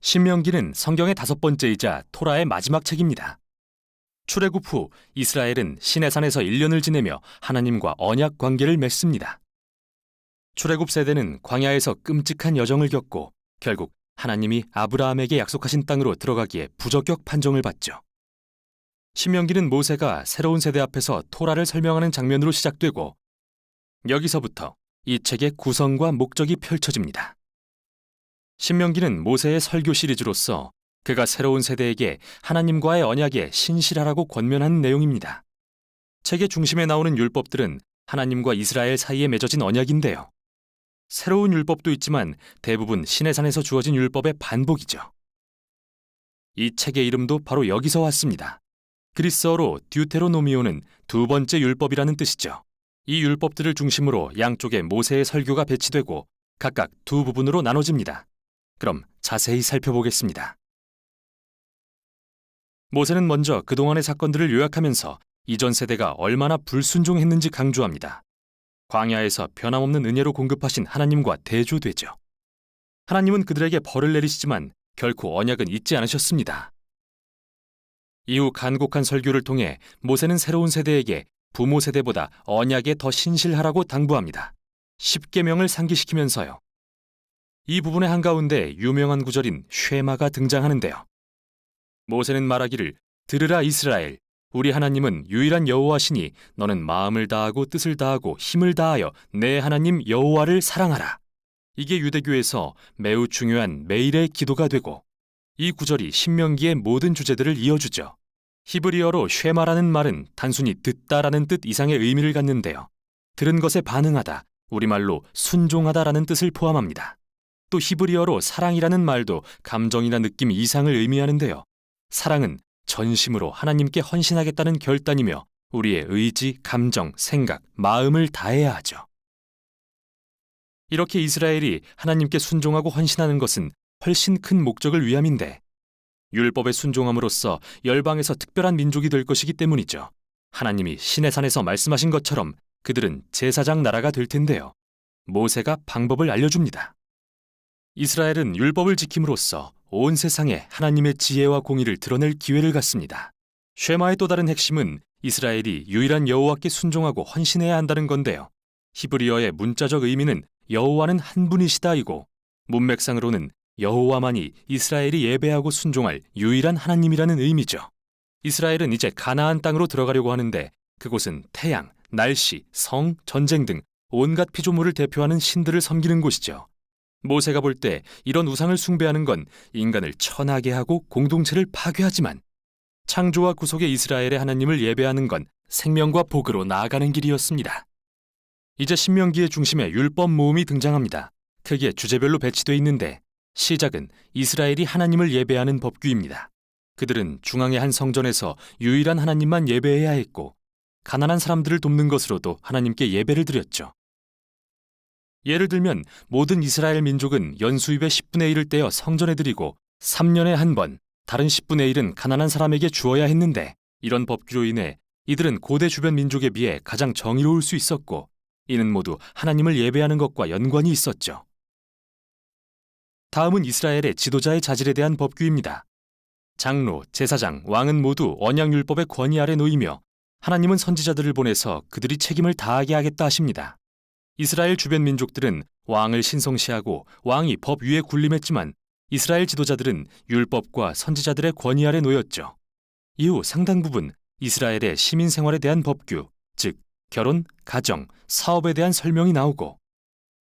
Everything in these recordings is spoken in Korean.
신명기는 성경의 5번째이자 토라의 마지막 책입니다. 출애굽 후 이스라엘은 시내산에서 1년을 지내며 하나님과 언약 관계를 맺습니다. 출애굽 세대는 광야에서 끔찍한 여정을 겪고 결국 하나님이 아브라함에게 약속하신 땅으로 들어가기에 부적격 판정을 받죠. 신명기는 모세가 새로운 세대 앞에서 토라를 설명하는 장면으로 시작되고 여기서부터 이 책의 구성과 목적이 펼쳐집니다. 신명기는 모세의 설교 시리즈로서 그가 새로운 세대에게 하나님과의 언약에 신실하라고 권면하는 내용입니다. 책의 중심에 나오는 율법들은 하나님과 이스라엘 사이에 맺어진 언약인데요. 새로운 율법도 있지만 대부분 시내산에서 주어진 율법의 반복이죠. 이 책의 이름도 바로 여기서 왔습니다. 그리스어로 듀테로노미오는 2번째 율법이라는 뜻이죠. 이 율법들을 중심으로 양쪽에 모세의 설교가 배치되고 각각 2부분으로 나눠집니다. 그럼 자세히 살펴보겠습니다. 모세는 먼저 그동안의 사건들을 요약하면서 이전 세대가 얼마나 불순종했는지 강조합니다. 광야에서 변함없는 은혜로 공급하신 하나님과 대조되죠. 하나님은 그들에게 벌을 내리시지만 결코 언약은 잊지 않으셨습니다. 이후 간곡한 설교를 통해 모세는 새로운 세대에게 부모 세대보다 언약에 더 신실하라고 당부합니다. 10계명을 상기시키면서요. 이 부분의 한가운데 유명한 구절인 쉐마가 등장하는데요. 모세는 말하기를 들으라 이스라엘, 우리 하나님은 유일한 여호와시니 너는 마음을 다하고 뜻을 다하고 힘을 다하여 내 하나님 여호와를 사랑하라. 이게 유대교에서 매우 중요한 매일의 기도가 되고 이 구절이 신명기의 모든 주제들을 이어주죠. 히브리어로 쉐마라는 말은 단순히 듣다라는 뜻 이상의 의미를 갖는데요. 들은 것에 반응하다, 우리말로 순종하다라는 뜻을 포함합니다. 또 히브리어로 사랑이라는 말도 감정이나 느낌 이상을 의미하는데요. 사랑은 전심으로 하나님께 헌신하겠다는 결단이며 우리의 의지, 감정, 생각, 마음을 다해야 하죠. 이렇게 이스라엘이 하나님께 순종하고 헌신하는 것은 훨씬 큰 목적을 위함인데 율법에 순종함으로써 열방에서 특별한 민족이 될 것이기 때문이죠. 하나님이 시내산에서 말씀하신 것처럼 그들은 제사장 나라가 될 텐데요. 모세가 방법을 알려줍니다. 이스라엘은 율법을 지킴으로써 온 세상에 하나님의 지혜와 공의를 드러낼 기회를 갖습니다. 쉐마의 또 다른 핵심은 이스라엘이 유일한 여호와께 순종하고 헌신해야 한다는 건데요. 히브리어의 문자적 의미는 여호와는 한 분이시다이고 문맥상으로는 여호와만이 이스라엘이 예배하고 순종할 유일한 하나님이라는 의미죠. 이스라엘은 이제 가나안 땅으로 들어가려고 하는데 그곳은 태양, 날씨, 성, 전쟁 등 온갖 피조물을 대표하는 신들을 섬기는 곳이죠. 모세가 볼 때 이런 우상을 숭배하는 건 인간을 천하게 하고 공동체를 파괴하지만 창조와 구속의 이스라엘의 하나님을 예배하는 건 생명과 복으로 나아가는 길이었습니다. 이제 신명기의 중심에 율법 모음이 등장합니다. 크게 주제별로 배치되어 있는데 시작은 이스라엘이 하나님을 예배하는 법규입니다. 그들은 중앙의 한 성전에서 유일한 하나님만 예배해야 했고 가난한 사람들을 돕는 것으로도 하나님께 예배를 드렸죠. 예를 들면 모든 이스라엘 민족은 연수입의 10분의 1을 떼어 성전에 드리고 3년에 한 번 다른 10분의 1은 가난한 사람에게 주어야 했는데 이런 법규로 인해 이들은 고대 주변 민족에 비해 가장 정의로울 수 있었고 이는 모두 하나님을 예배하는 것과 연관이 있었죠. 다음은 이스라엘의 지도자의 자질에 대한 법규입니다. 장로, 제사장, 왕은 모두 언약율법의 권위 아래 놓이며 하나님은 선지자들을 보내서 그들이 책임을 다하게 하겠다 하십니다. 이스라엘 주변 민족들은 왕을 신성시하고 왕이 법 위에 군림했지만 이스라엘 지도자들은 율법과 선지자들의 권위 아래 놓였죠. 이후 상당 부분 이스라엘의 시민 생활에 대한 법규, 즉 결혼, 가정, 사업에 대한 설명이 나오고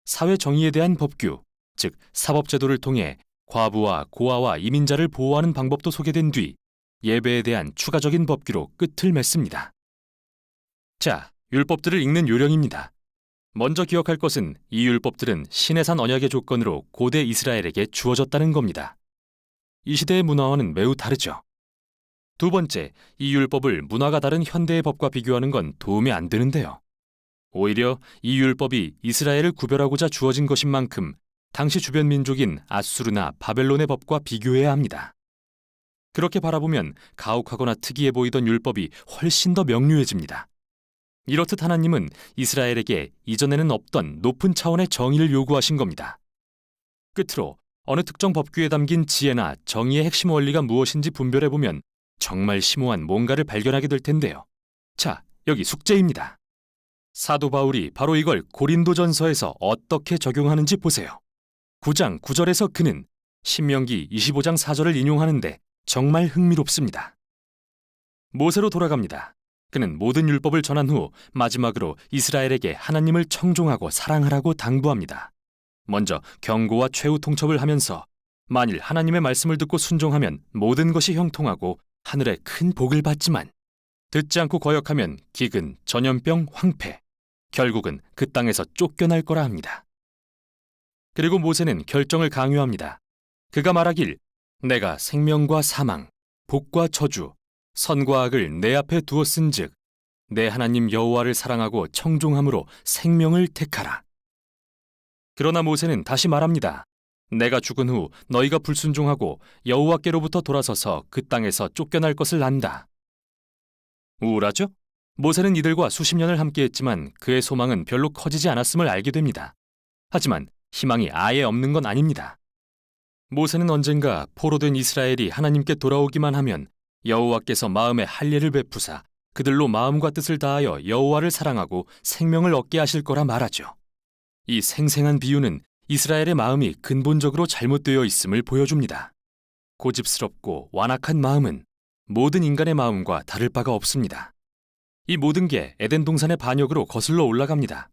사회 정의에 대한 법규, 즉 사법제도를 통해 과부와 고아와 이민자를 보호하는 방법도 소개된 뒤 예배에 대한 추가적인 법규로 끝을 맺습니다. 자, 율법들을 읽는 요령입니다. 먼저 기억할 것은 이 율법들은 시내산 언약의 조건으로 고대 이스라엘에게 주어졌다는 겁니다. 이 시대의 문화와는 매우 다르죠. 두 번째, 이 율법을 문화가 다른 현대의 법과 비교하는 건 도움이 안 되는데요. 오히려 이 율법이 이스라엘을 구별하고자 주어진 것인 만큼 당시 주변 민족인 아수르나 바벨론의 법과 비교해야 합니다. 그렇게 바라보면 가혹하거나 특이해 보이던 율법이 훨씬 더 명료해집니다. 이렇듯 하나님은 이스라엘에게 이전에는 없던 높은 차원의 정의를 요구하신 겁니다. 끝으로 어느 특정 법규에 담긴 지혜나 정의의 핵심 원리가 무엇인지 분별해보면 정말 심오한 뭔가를 발견하게 될 텐데요. 자, 여기 숙제입니다. 사도 바울이 바로 이걸 고린도전서에서 어떻게 적용하는지 보세요. 9장 9절에서 그는 신명기 25장 4절을 인용하는데 정말 흥미롭습니다. 모세로 돌아갑니다. 그는 모든 율법을 전한 후 마지막으로 이스라엘에게 하나님을 청종하고 사랑하라고 당부합니다. 먼저 경고와 최후 통첩을 하면서 만일 하나님의 말씀을 듣고 순종하면 모든 것이 형통하고 하늘에 큰 복을 받지만 듣지 않고 거역하면 기근, 전염병, 황폐, 결국은 그 땅에서 쫓겨날 거라 합니다. 그리고 모세는 결정을 강요합니다. 그가 말하길 내가 생명과 사망, 복과 저주, 선과 악을 내 앞에 두었은즉 내 하나님 여호와를 사랑하고 청종함으로 생명을 택하라. 그러나 모세는 다시 말합니다. 내가 죽은 후 너희가 불순종하고 여호와께로부터 돌아서서 그 땅에서 쫓겨날 것을 안다. 우울하죠? 모세는 이들과 수십 년을 함께했지만 그의 소망은 별로 커지지 않았음을 알게 됩니다. 하지만 희망이 아예 없는 건 아닙니다. 모세는 언젠가 포로된 이스라엘이 하나님께 돌아오기만 하면 여호와께서 마음에 할례를 베푸사 그들로 마음과 뜻을 다하여 여호와를 사랑하고 생명을 얻게 하실 거라 말하죠. 이 생생한 비유는 이스라엘의 마음이 근본적으로 잘못되어 있음을 보여줍니다. 고집스럽고 완악한 마음은 모든 인간의 마음과 다를 바가 없습니다. 이 모든 게 에덴 동산의 반역으로 거슬러 올라갑니다.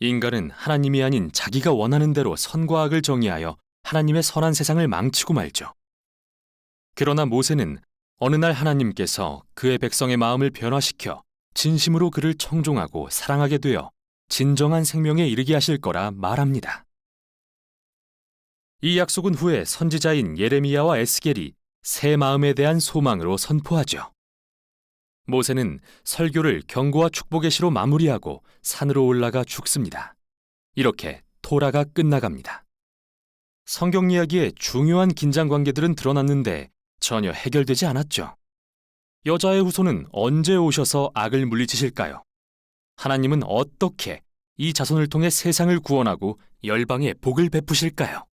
인간은 하나님이 아닌 자기가 원하는 대로 선과 악을 정의하여 하나님의 선한 세상을 망치고 말죠. 그러나 모세는 어느 날 하나님께서 그의 백성의 마음을 변화시켜 진심으로 그를 청종하고 사랑하게 되어 진정한 생명에 이르게 하실 거라 말합니다. 이 약속은 후에 선지자인 예레미야와 에스겔이 새 마음에 대한 소망으로 선포하죠. 모세는 설교를 경고와 축복의 시로 마무리하고 산으로 올라가 죽습니다. 이렇게 토라가 끝나갑니다. 성경 이야기의 중요한 긴장 관계들은 드러났는데 전혀 해결되지 않았죠. 여자의 후손은 언제 오셔서 악을 물리치실까요? 하나님은 어떻게 이 자손을 통해 세상을 구원하고 열방에 복을 베푸실까요?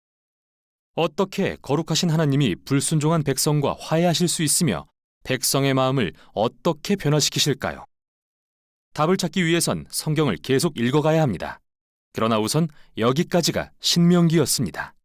어떻게 거룩하신 하나님이 불순종한 백성과 화해하실 수 있으며 백성의 마음을 어떻게 변화시키실까요? 답을 찾기 위해선 성경을 계속 읽어가야 합니다. 그러나 우선 여기까지가 신명기였습니다.